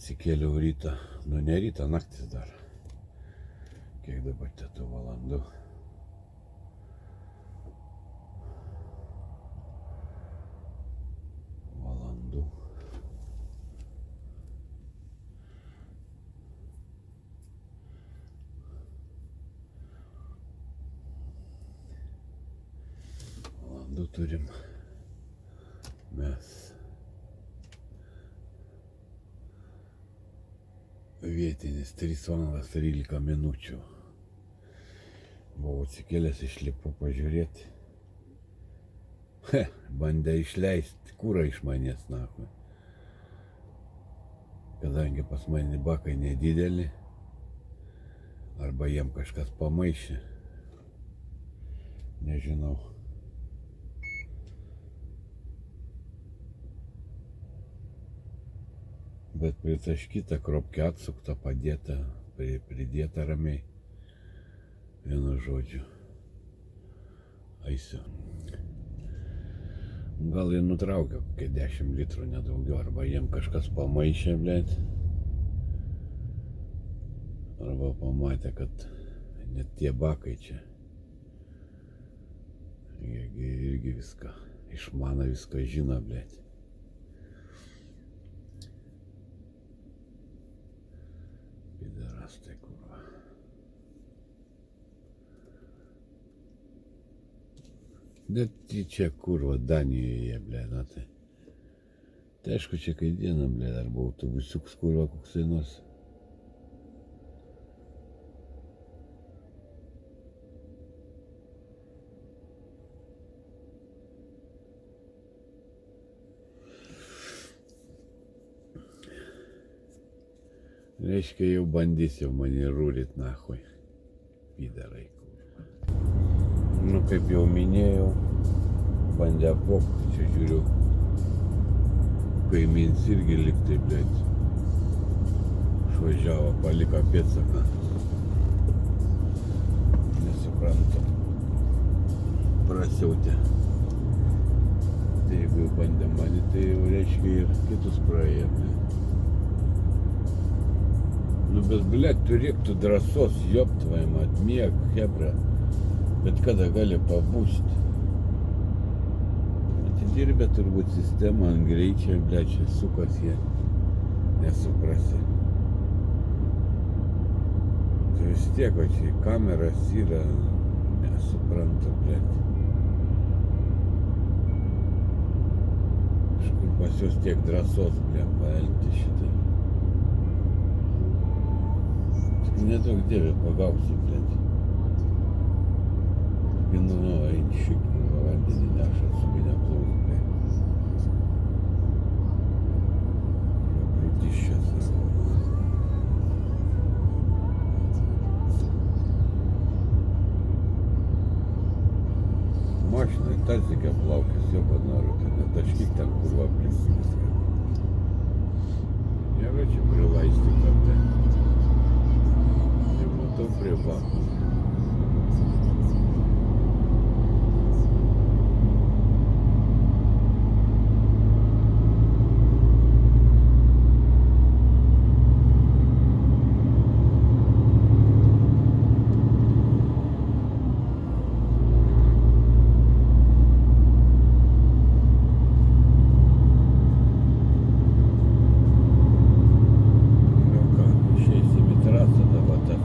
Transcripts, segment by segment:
Atsikėliau rytą, nu ne rytą, naktis dar. Kiek dabar tų valandų? Valandų turim mes. Vietinis 3 valandas 13 minučių. Buvau atsikėlęs, išlipu pažiūrėti. Bandė išleisti kurą iš manęs, nahui. Kadangi pas mane bakai nedideli, arba jiem kažkas pamaišė. Nežinau. Bet pritaškyta, kropkė atsukta, padėta, pridėta ramiai. Vienu žodžiu. Eisiu. Gal jie nutraukė kokie 10 litrų, nedaugiau, arba jiem kažkas pamaišė, blėt. Arba pamatė, kad net tie bakai čia. Jie irgi viską išmano, viską žino, blėt. Piderastai, kurva. Bet čia kurva Danijoje, blė, na tai. Tai aišku, čia kai diena, blė, arba autobusiuks kurva koksai nors. Reiškia, jau bandys jau mane rūryt, nahui. Pidarai, kurva. Nu, kaip jau minėjau, bandė apvogti, čia žiūriu, kaimyns irgi liktai, blėt, išvažiavo, paliko pėdsaką. Nesuprantu, prasiautė. Tai jeigu jau bandė mane, tai jau reiškia ir kitus praėjo, blėt. Nu, bet, blėt, turėk tu drąsos, joptvajam, atmieg, hebra. Bet kada gali pabūsti. Atidirbė turbūt sistemą ant greičio, blėt, čia sukas jie. Nesuprasi. Tai vis tiek, o čia kameras yra, nesuprantu, blėt. Kažkur pas jūs tiek drąsos, blėt, paelgti šitą. Nedaug dievė pagausi, blėt. Vienu eini šikų, vandenį neša, subinę plaus, blėt. Prūtiščias savo. Mašinai tarzikė plaukis, jo panaru, tai netaškyk ten kurva aplink viską. Nėra čia prilaisti kartą. Matau prie bakų.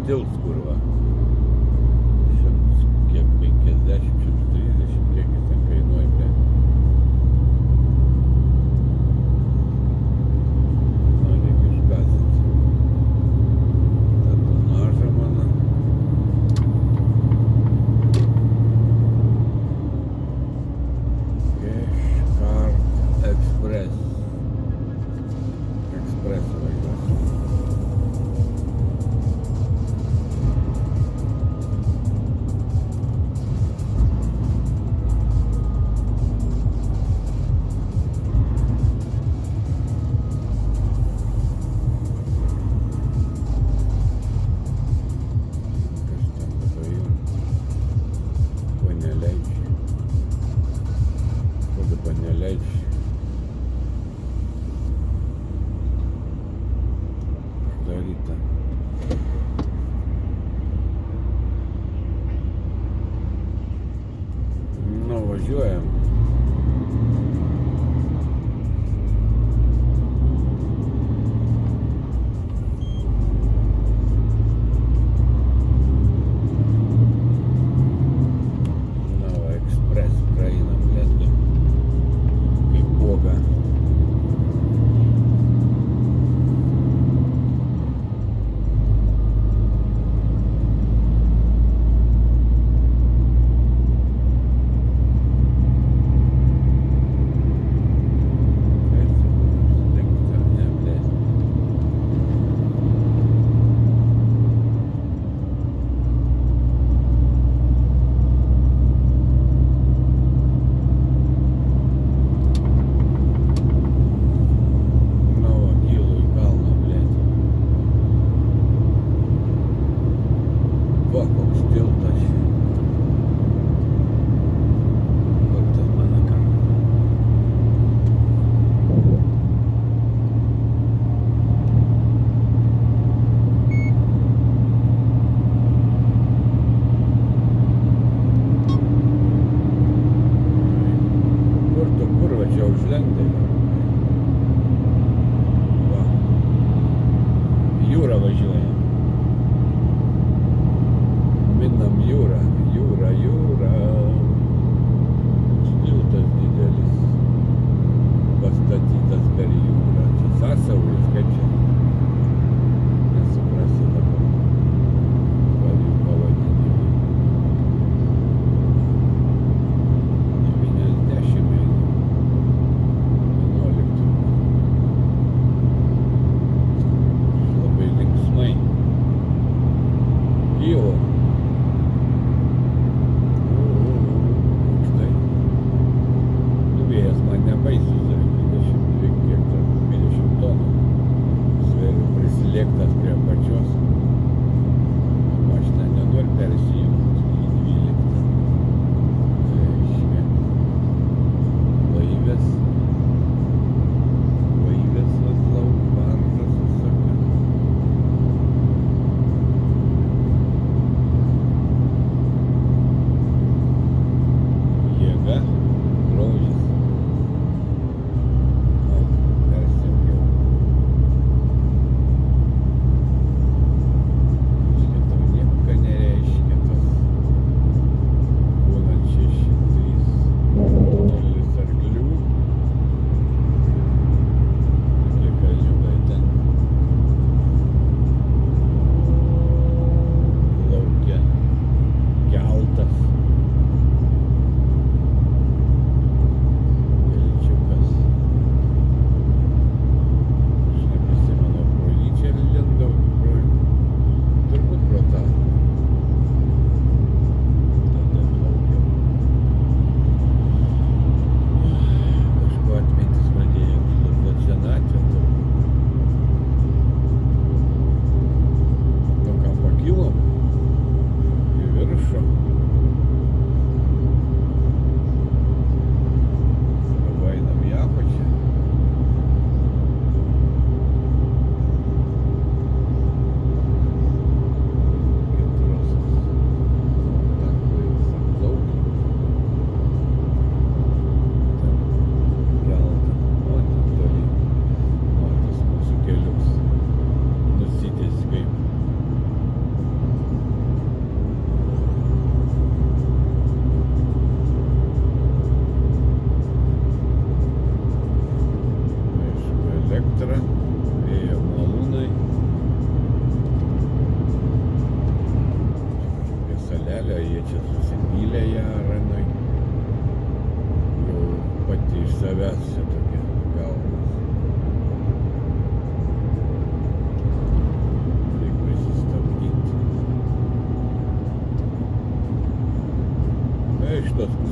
Tils, kurva. Kiek 50, 130, kiek jis ten kainuoja, blėt. Na, reikia išgazinti. Ta tonaža mano. Cash Express. Express važiuosiu.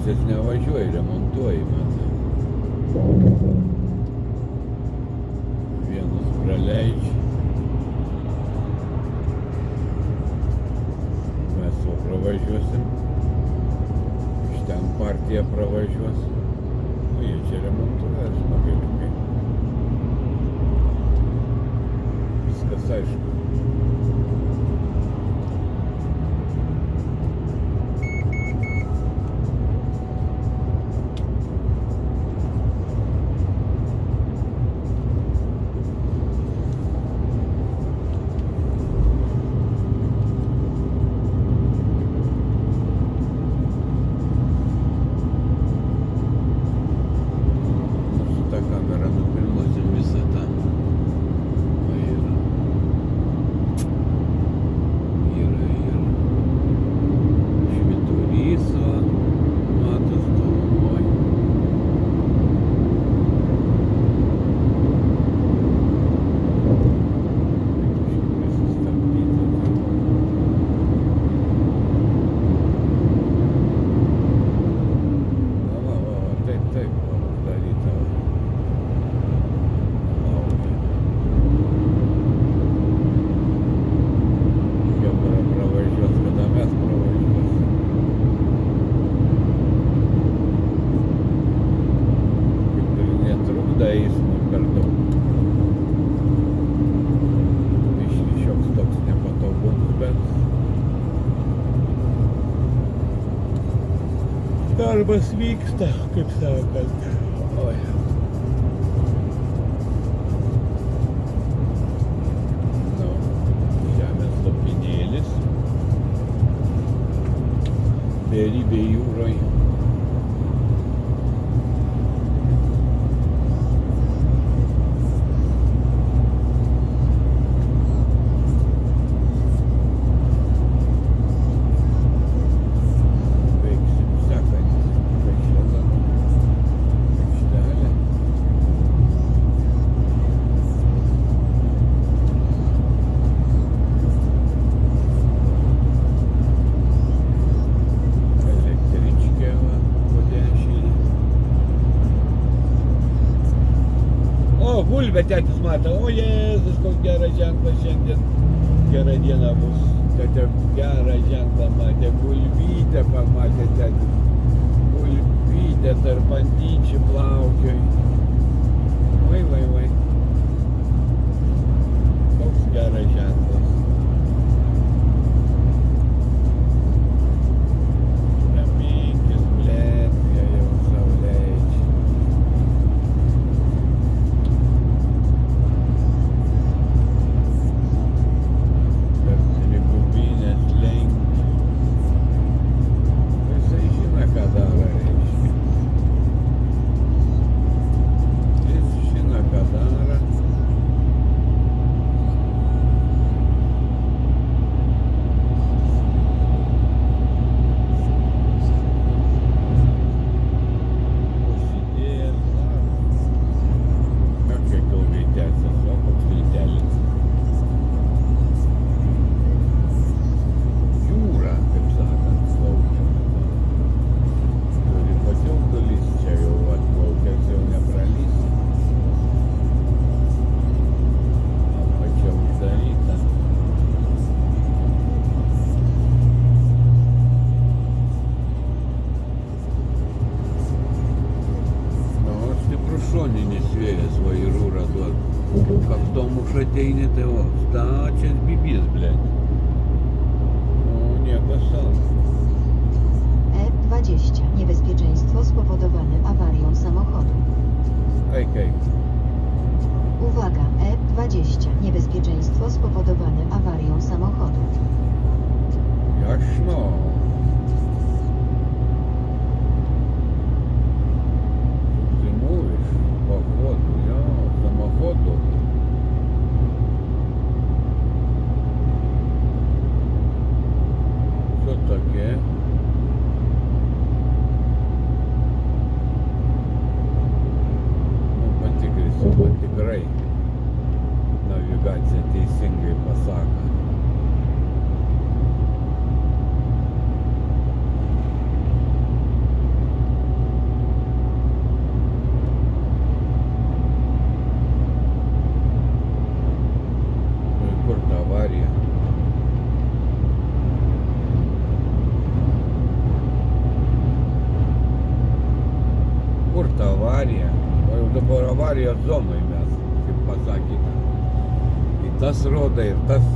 pusės nevažiuoji, remontuoji metai. Vienus praleidži. Mes jau pravažiuosim. Iš ten partija pravažiuos. Nu, jie čia remontuoja smagaliukai. Viskas aišku. Darbas vyksta, kaip sakant. Oi. Nu, žemės lopinėlis. Beribė jūroj. Bulbę tėtis mato, o Jėzus, koks geras ženklas šiandien. Gera diena bus, kad gerą ženklą matė, bulvytę pamatė tėtis. Bulvytė tarp antyčių plaukioj. Vai. Koks geras ženklas. Raminkis, blėt, jie jau saulėčiai. Šoninis vėjas va į rūrą duot. Kaktom už ateini, tai o, stačias bibis, blėt. O, nieko sau. E20. Niebezpieczeństwo spowodowane awarią samochodu. Ej. Uwaga, E20. Niebezpieczeństwo spowodowane awarią samochodu. Jaśno. Походу, самоходу. Що таке? Ну, patikrai. Navigacija teisingai pasako. avarijos zonoj mes, kaip pasakyta. Ir tas rodo, ir tas.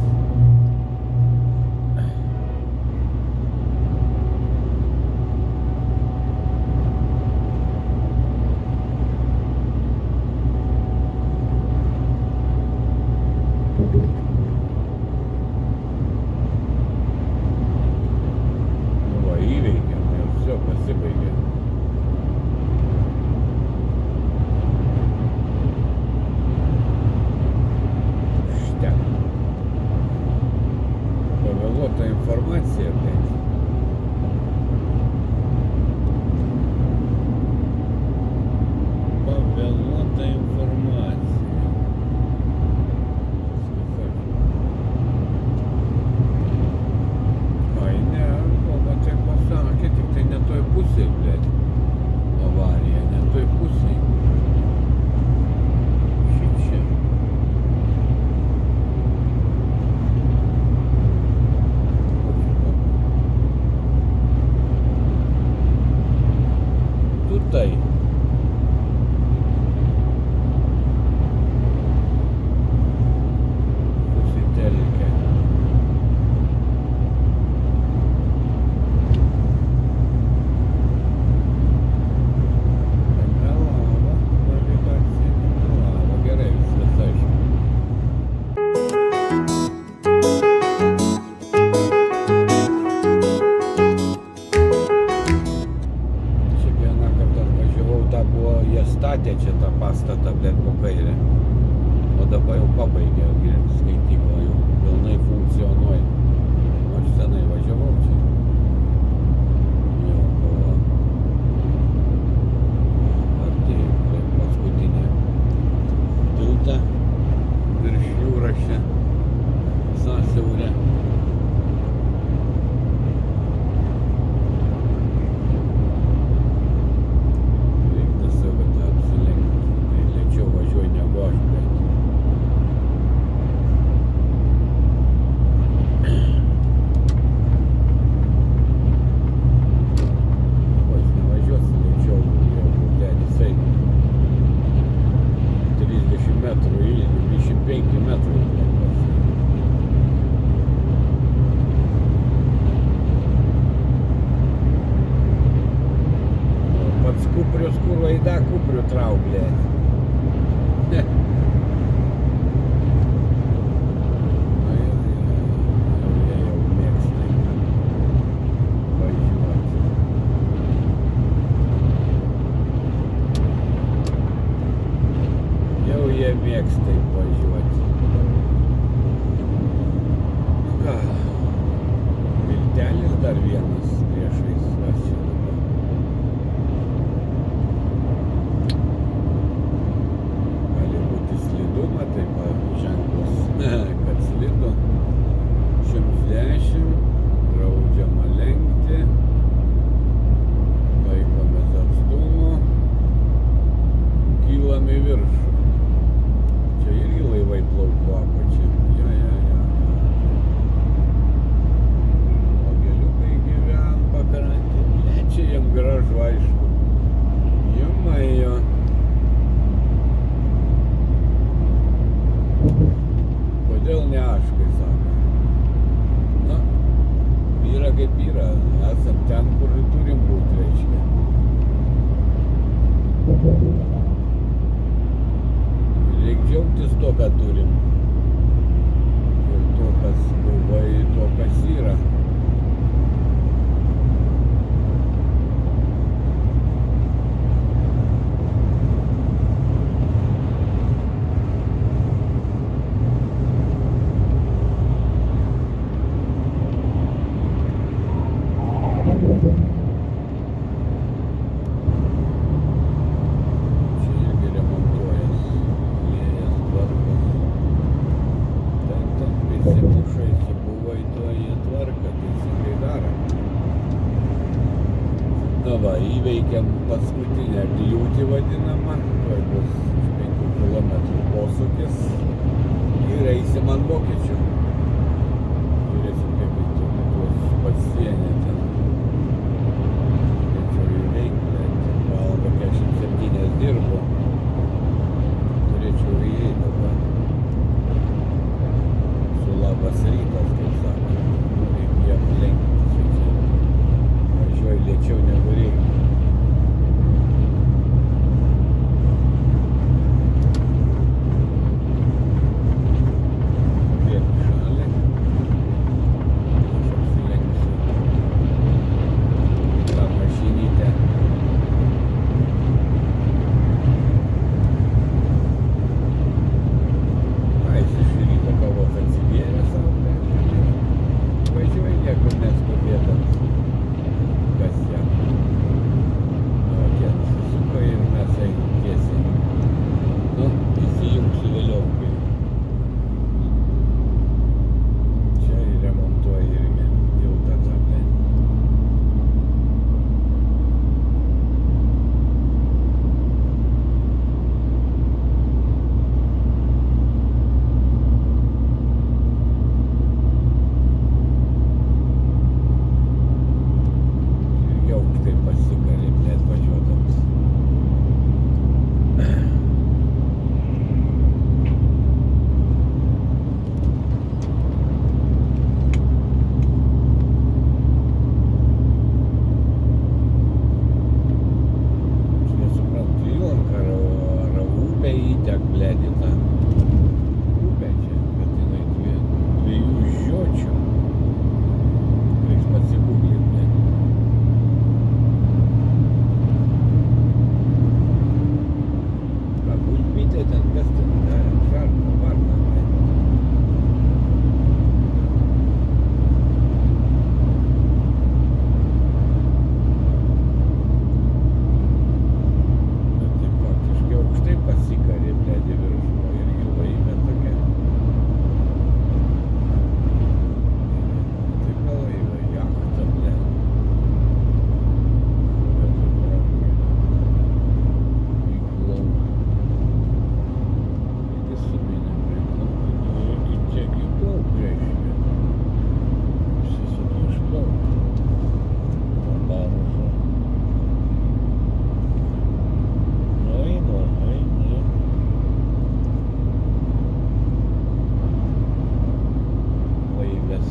Nu va, įveikėm ir все, pasibaigė. Pavėluota informacija, bet pavėluota informacija. Ai ne, Boba tai pasakė, tik tai ne toj pusėj, bet avarija, ne toj pusėj. Šičia. Tutaj. Susitelkę. Nemelavo, navigacija nemelavo. Gerai, viskas aišku. Čia vieną kartą atvažiavau, tą buvo, jie statė čia tą pastatą, bet po kairę. O dabar jau pabaigė skaityklą, jau pilnai funkcionuoja. O aš senai važiavau čia. Jau buvo artėjau prie paskutinę tiltą virš Jūrašę, Sąsiaurę. Reiktų savo tą apsilenkti, tai lėčiau važiuoju negu aš, bet o jis nevažiuos lėčiau, jau blėt, jisai 30 metrų, 25 metrų. Pats kuprius, kur laida, kuprių trau, blėt. Jau mėgsta važiuoti. Jau jie mėgsta važiuoti. Ką? Viltelis dar vienas priešais, kas čia dabar. Gali būti slidu, matai, ženklus, kad slidu. 110, draudžiama lenkti, laikomės atstumo, kylam į viršų. Čia irgi laivai plauko apačia. Žmogeliukai gyven pakrantė. Ne, čia jiem gražu, aišku. Jumaijo. Kodėl ne aš, kai sako? Na, yra kaip yra. Esam ten, kur turim būti, reiškia. Reikia džiaugtis to, ką turim. Ir to, kas buvo, ir to, kas yra. Čia irgi remontuojas, liejas, tvarkos. Ten prisimuša, įsibuvai, to jie tvarka, teisingai daro. Na va, įveikiam paskutinę kliūtį vadinamą. Tuoj bus 5 km posūkis. Ir eisim ant vokiečių. Žiūrėsim, kaip tuos pasienį ten. Galėčiau įveikti, bet valandą 47 dirbu.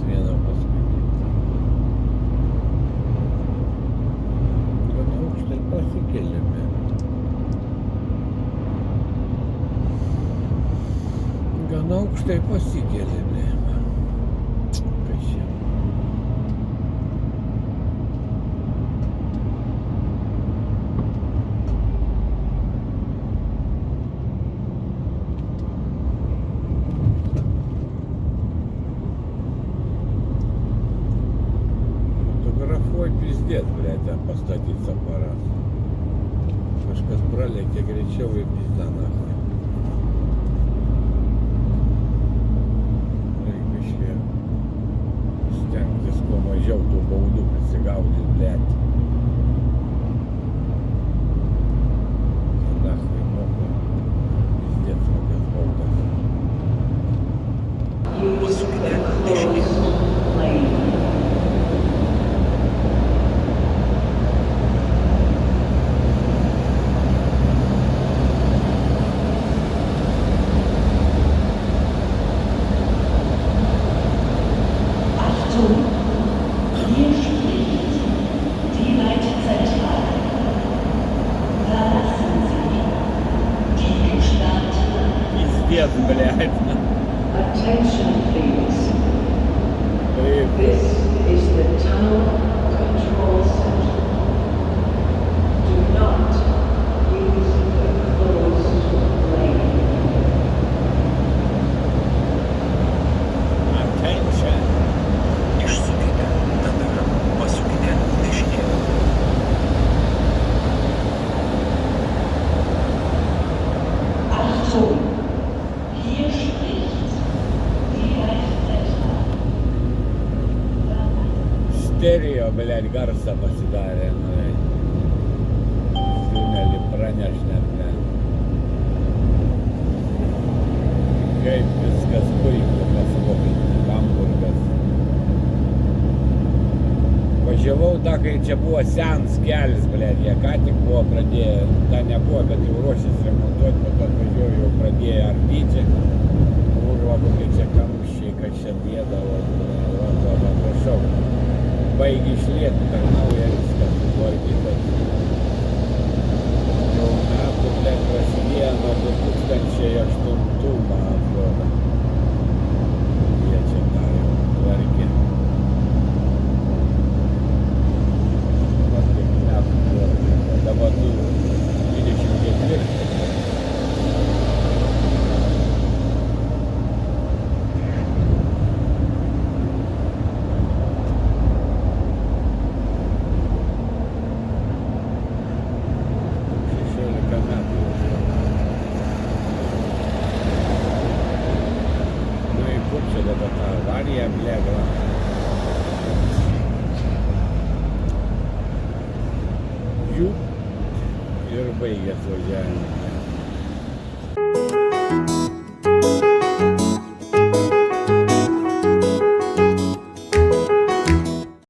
vieną paskui kitą. Gana aukštai pasikėlėme. Gana aukštai pasikėlėme. Kas čia? Fotografuot pizdėt, blядь, ten pastatyt aparatą. Kažkas pralėkė greičiau ir pizda nahai. Reik biškį stengtis kuo mažiau tų baudų prisigaudyt, blядь. Nahai moka pizdėt kokias baudas. Посукне дешеві. Achtung, hier spricht die Leitzentrale. Verlassen Sie die gestartete. Пиздец, блядь. Attention please. Блин. This is the tunnel control center. Do not use the closed lane. Attention. Išsukite tada pasukite dešinėn. Achtung, hier spricht die Leitzentrale. Stereo, blядь, garsą pasidarė, nu, tunelį praneš net, blядь. Kaip viskas puiku, pasakokit, Hamburgas. Važiavau tą, kai čia buvo senas kelias, blėd, jie ką tik buvo pradėję, tą nebuvo, bet jau ruošės remontuoti, po to atvažiuoju, jau pradėjo ardyti. Urva, kokie čia kamščiai, kad čia bėdavo, va, prašau. Baigi išlieti per naują viską sutvarkytas. Jau metų, blėd, prasidėjo nuo 2008, man atrodo. Jie čia tą jau tvarkė. Dabar 24. Nu į kur čia dabar tą avariją, blėga. Jų ir baigęs važiavimas.